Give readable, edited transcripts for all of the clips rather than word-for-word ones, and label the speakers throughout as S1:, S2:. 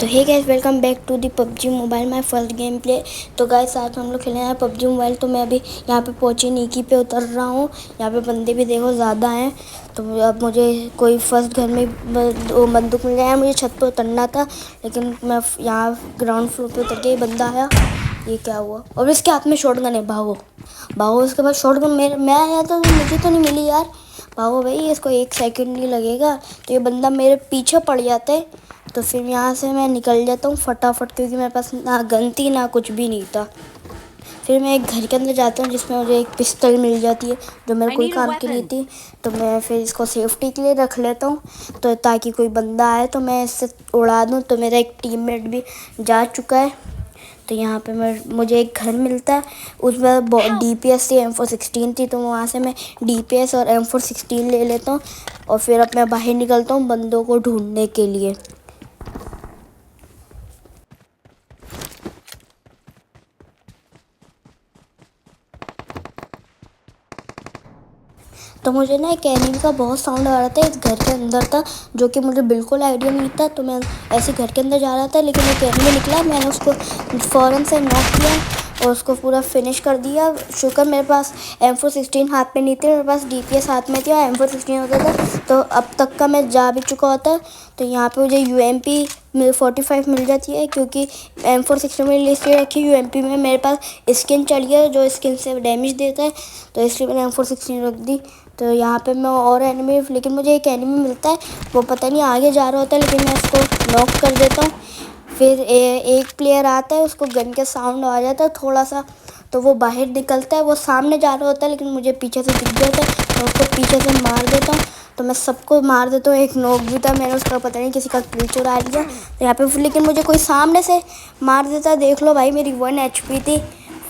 S1: तो hey guys, welcome back to the PUBG mobile my first game play. तो guys आज हम लोग खेलने हैं पबजी मोबाइल। तो मैं अभी यहाँ पे पहुंची नीकी पे उतर रहा हूँ। यहाँ पे बंदे भी देखो ज़्यादा हैं। तो अब मुझे कोई फर्स्ट घर में बंदूक मिल गया। मुझे छत पे उतरना था, लेकिन मैं यहाँ ग्राउंड फ्लोर पे उतर के बंदा आया। ये क्या हुआ? और इसके हाथ में शॉटगन है। भागो भागो, उसके बाद शॉटगन मैं आया तो मुझे तो नहीं मिली यार। भागो भाई, इसको 1 सेकंड नहीं लगेगा। तो ये बंदा मेरे पीछे पड़ जाता है। तो फिर यहाँ से मैं निकल जाता हूँ फटाफट, क्योंकि मेरे पास ना गन थी ना कुछ भी नहीं था। फिर मैं एक घर के अंदर जाता हूँ जिसमें मुझे एक पिस्टल मिल जाती है जो मेरे कोई काम की नहीं थी। तो मैं फिर इसको सेफ्टी के लिए रख लेता हूँ, तो ताकि कोई बंदा आए तो मैं इससे उड़ा दूँ। तो मेरा एक टीममेट भी जा चुका है। तो यहाँ पे मुझे एक घर मिलता है, उसमें DPS थी, M416 थी। तो वहाँ से मैं DPS और M416 ले लेता हूँ और फिर अब मैं बाहर निकलता हूँ बंदों को ढूंढने के लिए। तो मुझे ना एक एनिमी का बहुत साउंड आ रहा था, इस घर के अंदर था, जो कि मुझे बिल्कुल आइडिया नहीं था। तो मैं ऐसे घर के अंदर जा रहा था, लेकिन एक एनिमी निकला। मैंने उसको फ़ौरन से नॉक किया और उसको पूरा फिनिश कर दिया। शुक्र मेरे पास M416 हाथ में नहीं थी, मेरे पास DPS हाथ में थी और M416 होता था तो अब तक का मैं जा भी चुका होता। तो यहाँ पे मुझे UMP 45 मिल जाती है, क्योंकि M416 में लिस्ट रखी UMP में मेरे पास स्किन चली है जो स्किन से डैमेज देता है। तो इसलिए मैंने M416 रख दी। तो यहाँ पे मैं और एनिमी, लेकिन मुझे एक एनिमी मिलता है, वो पता नहीं आगे जा रहा होता है, लेकिन मैं उसको नॉक कर देता हूँ। फिर एक प्लेयर आता है, उसको गन का साउंड आ जाता है थोड़ा सा, तो वो बाहर निकलता है। वो सामने जा रहा होता है, लेकिन मुझे पीछे से दिख जाता है, मैं उसको पीछे से मार देता हूँ। तो मैं सबको मार देता हूँ। एक नॉक भी था, मैंने उसका पता नहीं किसी का किल चुरा लिया। तो यहाँ पे लेकिन मुझे कोई सामने से मार देता। देख लो भाई, मेरी 1 HP थी।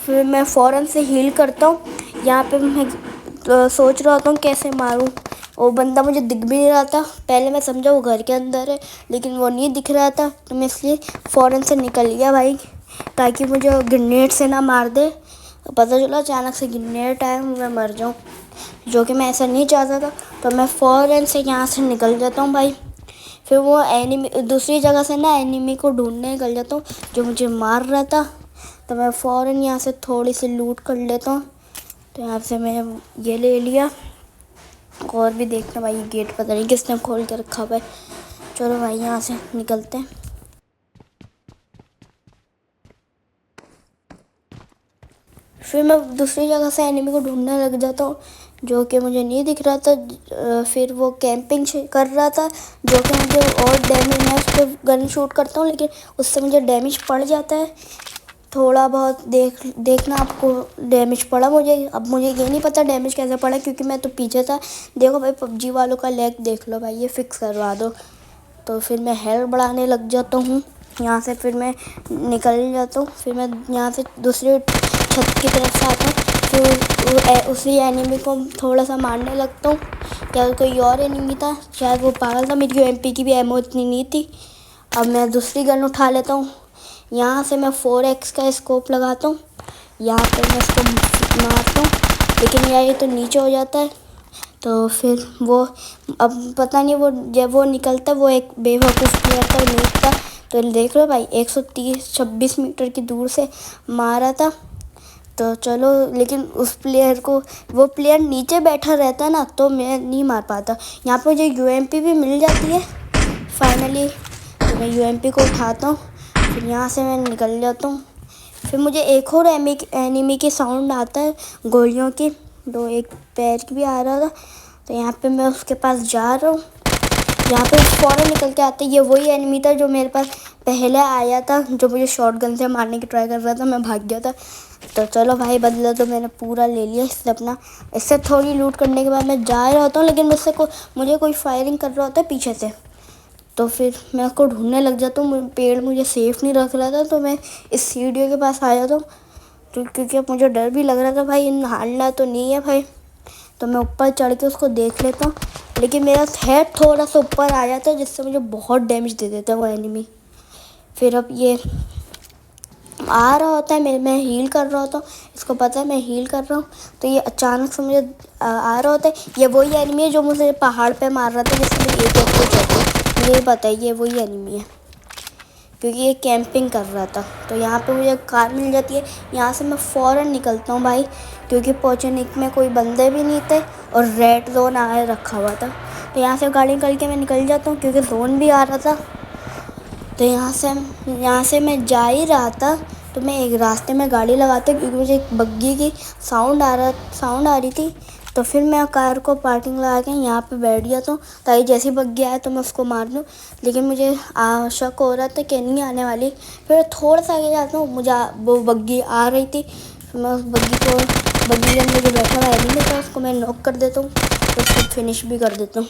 S1: फिर मैं फ़ौरन से हील करता हूँ। यहाँ पे मैं सोच रहा होता हूँ कैसे मारूँ। वो बंदा मुझे दिख भी नहीं रहा था। पहले मैं समझा वो घर के अंदर है, लेकिन वो नहीं दिख रहा था। तो मैं इसलिए फ़ौरन से निकल गया भाई, ताकि मुझे ग्रेनेड से ना मार दे। पता चला अचानक से ग्रेनेड आया, मैं मर जाऊँ, जो कि मैं ऐसा नहीं चाहता था। तो मैं फ़ौरन से यहाँ से निकल जाता हूँ भाई। फिर वो एनिमी दूसरी जगह से ना एनिमी को ढूंढने निकल जाता हूँ जो मुझे मार रहा था। तो मैं फ़ौरन यहाँ से थोड़ी सी लूट कर लेता हूँ। तो यहाँ से मैं ये ले लिया। और भी देखना भाई, गेट पता नहीं किसने खोल के रखा हुआ है। चलो भाई यहाँ से निकलते हैं। फिर मैं दूसरी जगह से एनिमी को ढूंढने लग जाता हूँ, जो कि मुझे नहीं दिख रहा था। फिर वो कैंपिंग कर रहा था, जो कि मुझे और डैमेज, मैं उस पर गन शूट करता हूँ, लेकिन उससे मुझे डैमेज पड़ जाता है थोड़ा बहुत। देखना आपको डैमेज पड़ा मुझे। अब मुझे ये नहीं पता डैमेज कैसे पड़ा, क्योंकि मैं तो पीछे था। देखो भाई, पबजी वालों का लैग देख लो भाई, ये फिक्स करवा दो। तो फिर मैं हेल्थ बढ़ाने लग जाता हूँ यहाँ से। फिर मैं निकल जाता हूँ। फिर मैं यहाँ से दूसरी छत की तरफ से आता हूँ। फिर उसी एनिमी को थोड़ा सा मारने लगता हूँ। क्या कोई और एनिमी था, शायद वो पागल था। मेरी UMP की भी एमो इतनी नहीं थी। अब मैं दूसरी गन उठा लेता हूँ। यहाँ से मैं 4x का स्कोप लगाता हूँ। यहाँ पे मैं इसको मारता हूँ, लेकिन यार ये तो नीचे हो जाता है। तो फिर वो अब पता नहीं, वो जब वो निकलता वो एक बेवकूफ़ प्लेयर का नीट था। तो देख लो भाई, 126 मीटर की दूर से मारा था। तो चलो, लेकिन उस प्लेयर को, वो प्लेयर नीचे बैठा रहता ना तो मैं नहीं मार पाता। यहाँ पे मुझे UMP भी मिल जाती है फाइनली। तो मैं UMP को उठाता हूँ। फिर यहाँ से मैं निकल जाता हूँ। फिर मुझे एक और एनिमी की साउंड आता है, गोलियों की। दो एक पैर की भी आ रहा था। तो यहाँ पे मैं उसके पास जा रहा हूँ। यहाँ पे फ़ौरन निकल के आते, ये वही एनिमी था जो मेरे पास पहले आया था, जो मुझे शॉटगन से मारने की ट्राई कर रहा था। मैं भाग गया था। तो चलो भाई, बदला तो मैंने पूरा ले लिया इससे अपना। इससे थोड़ी लूट करने के बाद मैं जा रहा होता हूँ, लेकिन मुझे कोई फायरिंग कर रहा होता है पीछे से। तो फिर मैं उसको ढूंढने लग जाता हूँ। पेड़ मुझे सेफ़ नहीं रख रहा था, तो मैं इस सीढ़ियों के पास आ जाता हूँ। तो क्योंकि अब मुझे डर भी लग रहा था भाई, हारना तो नहीं है भाई। तो मैं ऊपर चढ़ के उसको देख लेता हूँ, लेकिन मेरा हेड थोड़ा सा ऊपर आ जाता है, जिससे मुझे बहुत डैमेज दे देता है वो एनिमी। फिर अब ये आ रहा होता है, मैं हील कर रहा होता हूँ, इसको पता है मैं हील कर रहा हूँ। तो ये अचानक से मुझे आ रहा होता है। ये वही एनिमी है जो मुझे पहाड़ पे मार रहा था, जिससे मेरी एक कुछ होती है। मुझे पता है ये वही एनिमी है, क्योंकि ये कैंपिंग कर रहा था। तो यहाँ पे मुझे कार मिल जाती है। यहाँ से मैं फ़ौरन निकलता हूँ भाई, क्योंकि पोचनिक में कोई बंदे भी नहीं थे और रेड जोन आए रखा हुआ था। तो यहाँ से गाड़ी निकल के मैं निकल जाता हूँ, क्योंकि जोन भी आ रहा था। तो यहाँ से मैं जा ही रहा था, तो मैं एक रास्ते में गाड़ी लगाता, क्योंकि मुझे एक बग्गी की साउंड आ रही थी। तो फिर मैं कार को पार्किंग लगा के यहाँ पे बैठ गया था, ताकि जैसी बग्गी आए तो मैं उसको मार दूँ। लेकिन मुझे शक हो रहा था कि नहीं आने वाली। फिर थोड़ा सा आगे जाता हूँ, मुझे वो बग्गी आ रही थी। फिर मैं उस बग्गी के अंदर जो बैठा हुआ एनिमी था उसको मैं नॉक कर देता हूँ, तो उसको फिनिश भी कर देता हूँ।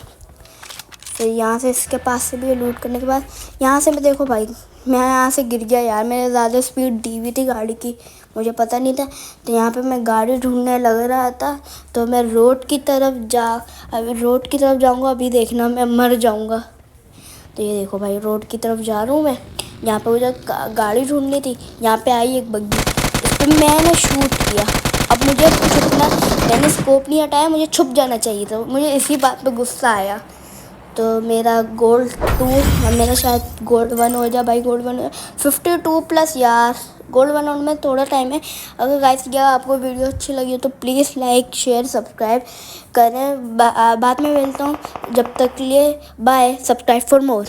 S1: फिर यहाँ से इसके पास से भी लूट करने के बाद यहाँ से मैं देखो भाई, मैं यहाँ से गिर गया यार। मैंने ज़्यादा स्पीड दी हुई थी गाड़ी की, मुझे पता नहीं था। तो यहाँ पे मैं गाड़ी ढूंढने लग रहा था, तो मैं रोड की तरफ जाऊँगा। अभी देखना मैं मर जाऊँगा। तो ये देखो भाई, रोड की तरफ जा रहा हूँ मैं। यहाँ पे मुझे गाड़ी ढूंढनी थी। यहाँ पे आई एक बग्गी, इस पर मैंने शूट किया। अब मुझे छुपना, मैंने स्कोप नहीं हटाया, मुझे छुप जाना चाहिए था। मुझे इसी बात पे गुस्सा आया। तो मेरा गोल्ड 2, मेरा शायद गोल्ड 1 हो जाए भाई। गोल्ड 1 52+ यार, गोल्ड 1 होने में थोड़ा टाइम है। अगर गाइस क्या आपको वीडियो अच्छी लगी हो तो प्लीज़ लाइक शेयर सब्सक्राइब करें। बाद में मिलता हूँ, जब तक के लिए बाय। Subscribe for more.